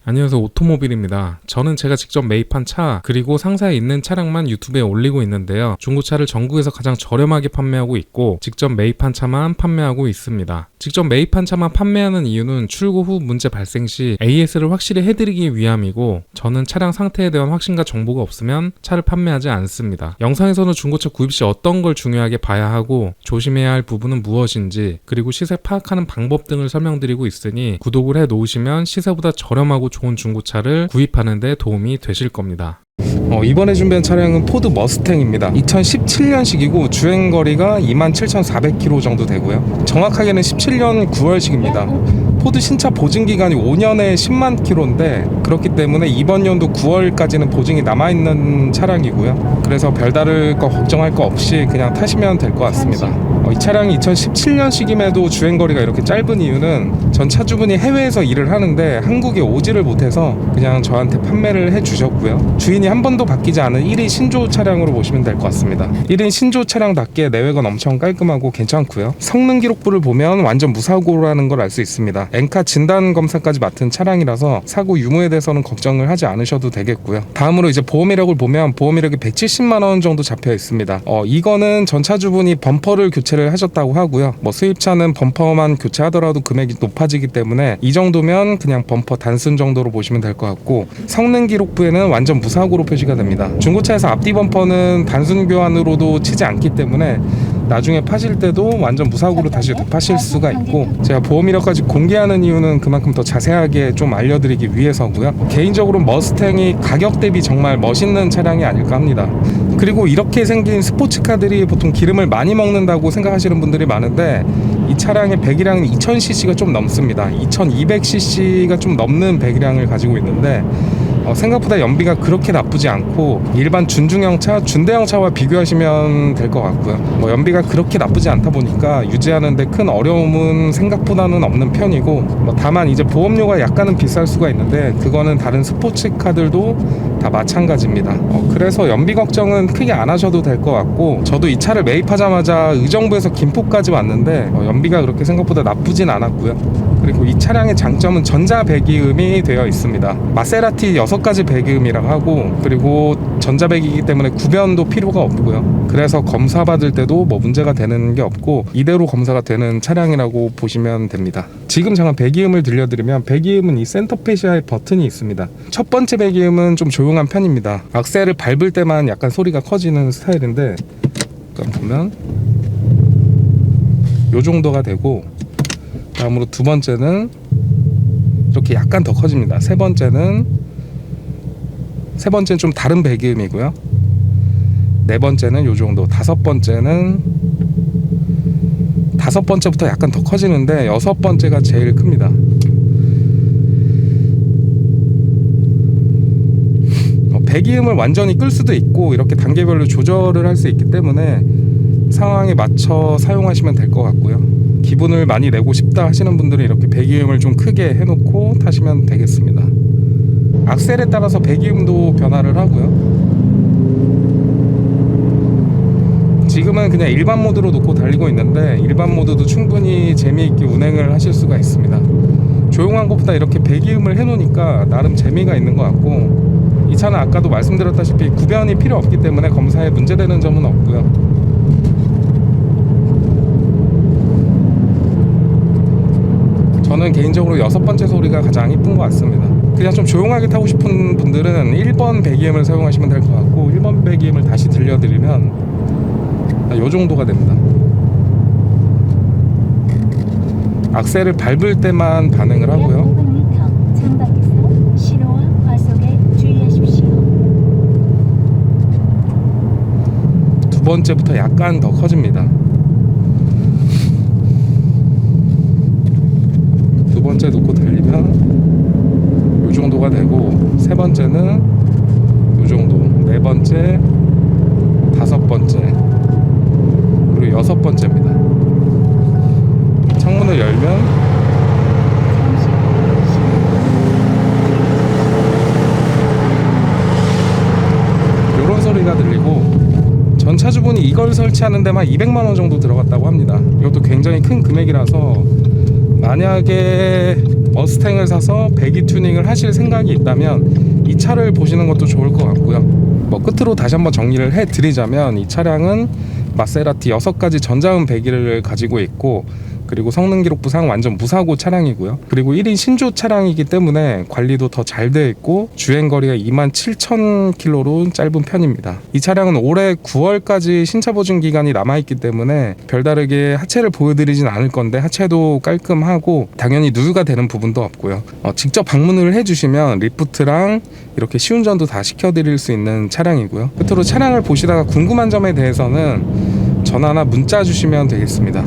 안녕하세요, 오토모빌입니다. 저는 제가 직접 매입한 차 그리고 상사에 있는 차량만 유튜브에 올리고 있는데요. 중고차를 전국에서 가장 저렴하게 판매하고 있고 직접 매입한 차만 판매하고 있습니다. 직접 매입한 차만 판매하는 이유는 출고 후 문제 발생 시 AS를 확실히 해드리기 위함이고, 저는 차량 상태에 대한 확신과 정보가 없으면 차를 판매하지 않습니다. 영상에서는 중고차 구입 시 어떤 걸 중요하게 봐야 하고 조심해야 할 부분은 무엇인지, 그리고 시세 파악하는 방법 등을 설명드리고 있으니 구독을 해 놓으시면 시세보다 저렴하고 좋은 중고차를 구입하는 데 도움이 되실 겁니다. 이번에 준비한 차량은 포드 머스탱입니다. 2017년식이고 주행거리가 27,400km 정도 되고요. 정확하게는 17년 9월식입니다. 포드 신차 보증기간이 5년에 10만 킬로인데, 그렇기 때문에 이번 연도 9월까지는 보증이 남아있는 차량이고요. 그래서 별다를 거 걱정할 거 없이 그냥 타시면 될 것 같습니다. 이 차량이 2017년식임에도 주행거리가 이렇게 짧은 이유는 전 차주분이 해외에서 일을 하는데 한국에 오지를 못해서 그냥 저한테 판매를 해주셨고요. 주인이 한 번도 바뀌지 않은 1인 신조 차량으로 보시면 될 것 같습니다. 1인 신조 차량답게 내외관 엄청 깔끔하고 괜찮고요. 성능 기록부를 보면 완전 무사고라는 걸 알 수 있습니다. 엔카 진단 검사까지 맡은 차량이라서 사고 유무에 대해서는 걱정을 하지 않으셔도 되겠고요. 다음으로 이제 보험 이력을 보면 보험 이력이 170만 원 정도 잡혀 있습니다. 이거는 전 차주분이 범퍼를 교체를 하셨다고 하고요. 수입차는 범퍼만 교체하더라도 금액이 높아지기 때문에 이 정도면 그냥 범퍼 단순 정도로 보시면 될 것 같고, 성능 기록부에는 완전 무사고로 표시가 됩니다. 중고차에서 앞뒤 범퍼는 단순 교환으로도 치지 않기 때문에 나중에 파실 때도 완전 무사고로 다시 되파실 수가 있고, 제가 보험 이력까지 공개하는 이유는 그만큼 더 자세하게 좀 알려드리기 위해서고요. 개인적으로 머스탱이 가격 대비 정말 멋있는 차량이 아닐까 합니다. 그리고 이렇게 생긴 스포츠카들이 보통 기름을 많이 먹는다고 생각하시는 분들이 많은데, 이 차량의 배기량은 2000cc가 좀 넘습니다. 2200cc가 좀 넘는 배기량을 가지고 있는데 생각보다 연비가 그렇게 나쁘지 않고 일반 준중형차, 준대형차와 비교하시면 될 것 같고요. 연비가 그렇게 나쁘지 않다 보니까 유지하는데 큰 어려움은 생각보다는 없는 편이고, 다만 이제 보험료가 약간은 비쌀 수가 있는데 그거는 다른 스포츠카들도 다 마찬가지입니다. 그래서 연비 걱정은 크게 안 하셔도 될 것 같고, 저도 이 차를 매입하자마자 의정부에서 김포까지 왔는데 연비가 그렇게 생각보다 나쁘진 않았고요. 그리고 이 차량의 장점은 전자 배기음이 되어 있습니다. 마세라티 6가지 배기음이라고 하고, 그리고 전자 배기이기 때문에 구변도 필요가 없고요. 그래서 검사 받을 때도 문제가 되는 게 없고 이대로 검사가 되는 차량이라고 보시면 됩니다. 지금 잠깐 배기음을 들려드리면, 배기음은 이 센터페시아에 버튼이 있습니다. 첫 번째 배기음은 좀 조용한 편입니다. 악셀을 밟을 때만 약간 소리가 커지는 스타일인데, 보면 요 정도가 되고, 다음으로 두 번째는 이렇게 약간 더 커집니다. 세 번째는 좀 다른 배기음이고요. 네 번째는 요 정도, 다섯 번째부터 약간 더 커지는데 여섯 번째가 제일 큽니다. 배기음을 완전히 끌 수도 있고 이렇게 단계별로 조절을 할 수 있기 때문에 상황에 맞춰 사용하시면 될 것 같고요. 기분을 많이 내고 싶다 하시는 분들은 이렇게 배기음을 좀 크게 해놓고 타시면 되겠습니다. 악셀에 따라서 배기음도 변화를 하고요. 지금은 그냥 일반 모드로 놓고 달리고 있는데 일반 모드도 충분히 재미있게 운행을 하실 수가 있습니다. 조용한 것보다 이렇게 배기음을 해놓으니까 나름 재미가 있는 것 같고, 이 차는 아까도 말씀드렸다시피 구변이 필요 없기 때문에 검사에 문제되는 점은 없고요. 저는 개인적으로 여섯 번째 소리가 가장 이쁜 것 같습니다. 그냥 좀 조용하게 타고 싶은 분들은 1번 배기음을 사용하시면 될 것 같고, 1번 배기음을 다시 들려드리면 요 정도가 됩니다. 악셀을 밟을 때만 반응을 하고요. 두 번째부터 약간 더 커집니다. 두 번째 놓고 달리면 요 정도가 되고, 세 번째는 요 정도, 네 번째, 다섯 번째, 그리고 여섯 번째입니다. 창문을 열면 요런 소리가 들리고, 전 차주분이 이걸 설치하는 데만 200만 원 정도 들어갔다고 합니다. 이것도 굉장히 큰 금액이라서 만약에 머스탱을 사서 배기 튜닝을 하실 생각이 있다면 이 차를 보시는 것도 좋을 것 같고요. 뭐 끝으로 다시 한번 정리를 해드리자면 이 차량은 마세라티 6가지 전자음 배기를 가지고 있고, 그리고 성능 기록부상 완전 무사고 차량이고요. 그리고 1인 신조 차량이기 때문에 관리도 더 잘 되어 있고 주행거리가 27,000km로 짧은 편입니다. 이 차량은 올해 9월까지 신차 보증 기간이 남아있기 때문에 별다르게 하체를 보여드리진 않을 건데 하체도 깔끔하고 당연히 누유가 되는 부분도 없고요. 직접 방문을 해주시면 리프트랑 이렇게 시운전도 다 시켜드릴 수 있는 차량이고요. 끝으로 차량을 보시다가 궁금한 점에 대해서는 전화나 문자 주시면 되겠습니다.